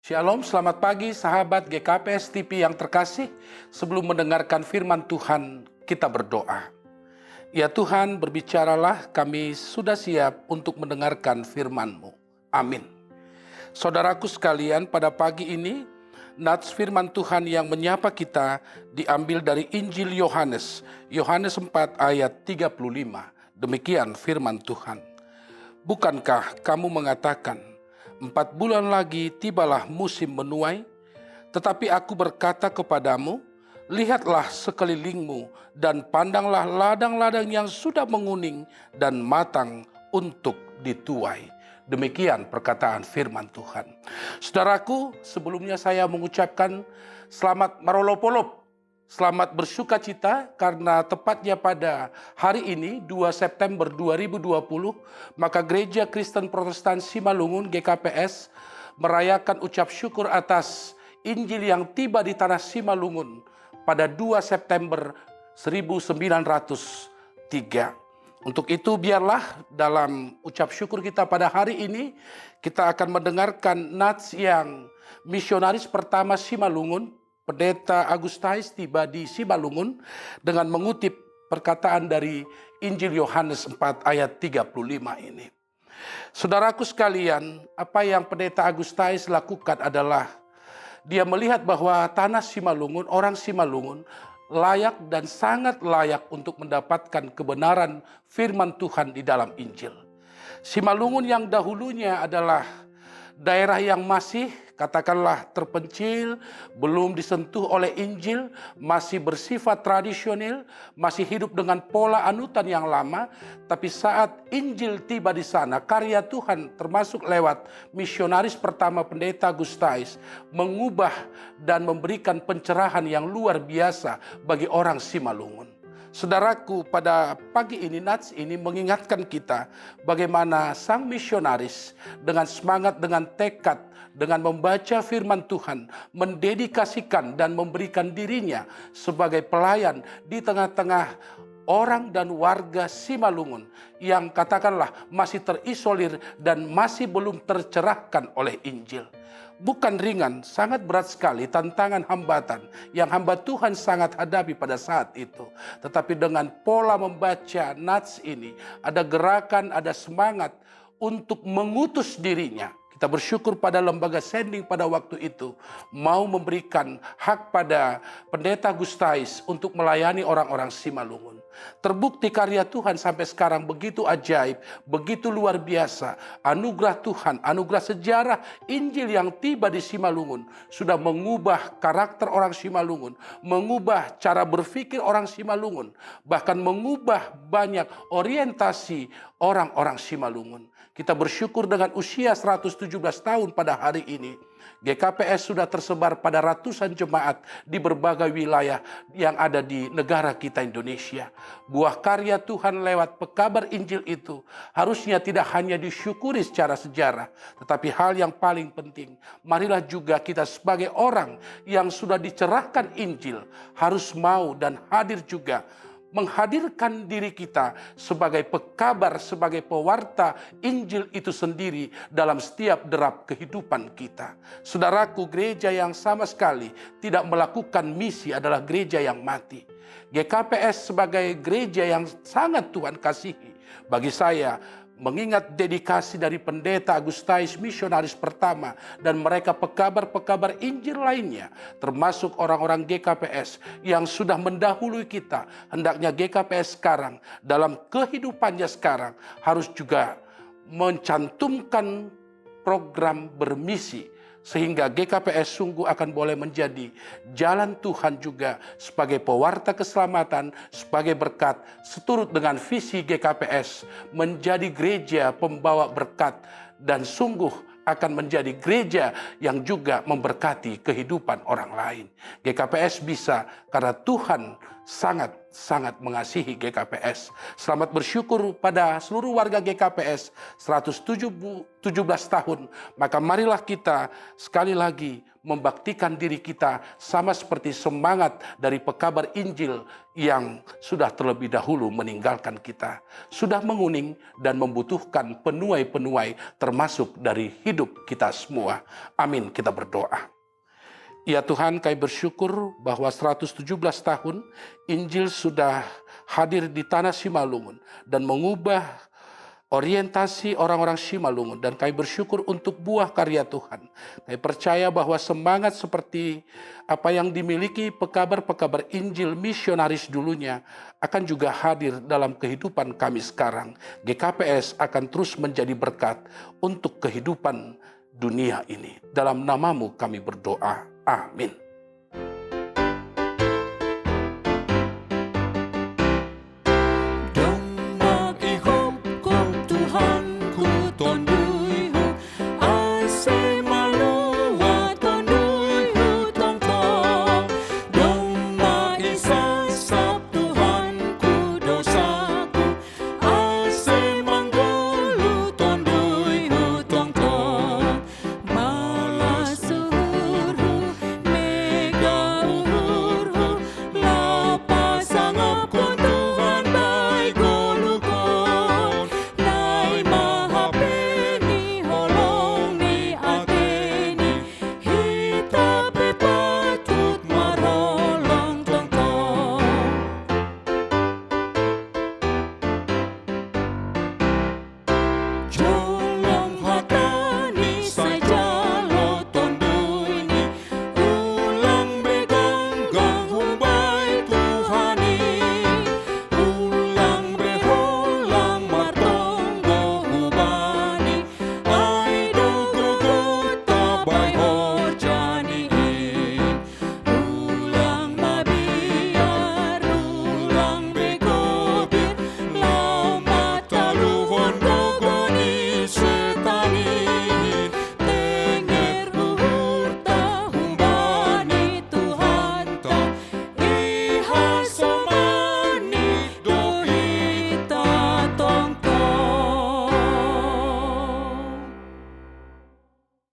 Shalom, selamat pagi sahabat GKPS TV yang terkasih. Sebelum mendengarkan firman Tuhan, kita berdoa. Ya Tuhan, berbicaralah, kami sudah siap untuk mendengarkan firman-Mu. Amin. Saudaraku sekalian, pada pagi ini, nats firman Tuhan yang menyapa kita diambil dari Injil Yohanes, Yohanes 4 ayat 35. Demikian firman Tuhan. Bukankah kamu mengatakan, 4 bulan lagi tibalah musim menuai? Tetapi aku berkata kepadamu, lihatlah sekelilingmu dan pandanglah ladang-ladang yang sudah menguning dan matang untuk dituai. Demikian perkataan firman Tuhan. Saudaraku, sebelumnya saya mengucapkan selamat marolopolop. Selamat bersuka cita karena tepatnya pada hari ini 2 September 2020 maka Gereja Kristen Protestan Simalungun GKPS merayakan ucap syukur atas Injil yang tiba di tanah Simalungun pada 2 September 1903. Untuk itu biarlah dalam ucap syukur kita pada hari ini kita akan mendengarkan nats yang misionaris pertama Simalungun, Pendeta Agustais tiba di Simalungun dengan mengutip perkataan dari Injil Yohanes 4 ayat 35 ini. Saudaraku sekalian, apa yang Pendeta Agustais lakukan adalah dia melihat bahwa tanah Simalungun, orang Simalungun layak dan sangat layak untuk mendapatkan kebenaran firman Tuhan di dalam Injil. Simalungun yang dahulunya adalah daerah yang masih katakanlah terpencil, belum disentuh oleh Injil, masih bersifat tradisional, masih hidup dengan pola anutan yang lama. Tapi saat Injil tiba di sana, karya Tuhan termasuk lewat misionaris pertama Pendeta Agustais mengubah dan memberikan pencerahan yang luar biasa bagi orang Simalungun. Saudaraku, pada pagi ini, nats ini mengingatkan kita bagaimana sang misionaris dengan semangat, dengan tekad, dengan membaca firman Tuhan, mendedikasikan dan memberikan dirinya sebagai pelayan di tengah-tengah orang dan warga Simalungun yang katakanlah masih terisolir dan masih belum tercerahkan oleh Injil. Bukan ringan, sangat berat sekali tantangan hambatan yang hamba Tuhan sangat hadapi pada saat itu. Tetapi dengan pola membaca nats ini, ada gerakan, ada semangat untuk mengutus dirinya. Kita bersyukur pada lembaga sending pada waktu itu mau memberikan hak pada Pendeta Agustais untuk melayani orang-orang Simalungun. Terbukti karya Tuhan sampai sekarang begitu ajaib, begitu luar biasa. Anugerah Tuhan, anugerah sejarah Injil yang tiba di Simalungun sudah mengubah karakter orang Simalungun, mengubah cara berpikir orang Simalungun, bahkan mengubah banyak orientasi orang-orang Simalungun. Kita bersyukur dengan usia 117 tahun pada hari ini, GKPS sudah tersebar pada ratusan jemaat di berbagai wilayah yang ada di negara kita Indonesia. Buah karya Tuhan lewat pekabar Injil itu harusnya tidak hanya disyukuri secara sejarah, tetapi hal yang paling penting, marilah juga kita sebagai orang yang sudah dicerahkan Injil harus mau dan hadir juga menghadirkan diri kita sebagai pekabar, sebagai pewarta Injil itu sendiri dalam setiap derap kehidupan kita. Saudaraku, gereja yang sama sekali tidak melakukan misi adalah gereja yang mati. GKPS sebagai gereja yang sangat Tuhan kasihi, bagi saya mengingat dedikasi dari Pendeta Agustais misionaris pertama dan mereka pekabar-pekabar Injil lainnya, termasuk orang-orang GKPS yang sudah mendahului kita, hendaknya GKPS sekarang dalam kehidupannya sekarang harus juga mencantumkan program bermisi, sehingga GKPS sungguh akan boleh menjadi jalan Tuhan juga sebagai pewarta keselamatan, sebagai berkat, seturut dengan visi GKPS menjadi gereja pembawa berkat dan sungguh akan menjadi gereja yang juga memberkati kehidupan orang lain. GKPS bisa karena Tuhan sangat sangat mengasihi GKPS. Selamat bersyukur pada seluruh warga GKPS 117 tahun. Maka marilah kita sekali lagi membaktikan diri kita sama seperti semangat dari pekabar Injil yang sudah terlebih dahulu meninggalkan kita. Sudah menguning dan membutuhkan penuai-penuai termasuk dari hidup kita semua. Amin, kita berdoa. Ya Tuhan, kami bersyukur bahwa 117 tahun Injil sudah hadir di tanah Simalungun dan mengubah orientasi orang-orang Simalungun, dan kami bersyukur untuk buah karya Tuhan. Kami percaya bahwa semangat seperti apa yang dimiliki pekabar-pekabar Injil misionaris dulunya akan juga hadir dalam kehidupan kami sekarang. GKPS akan terus menjadi berkat untuk kehidupan dunia ini. Dalam namamu kami berdoa. Amin.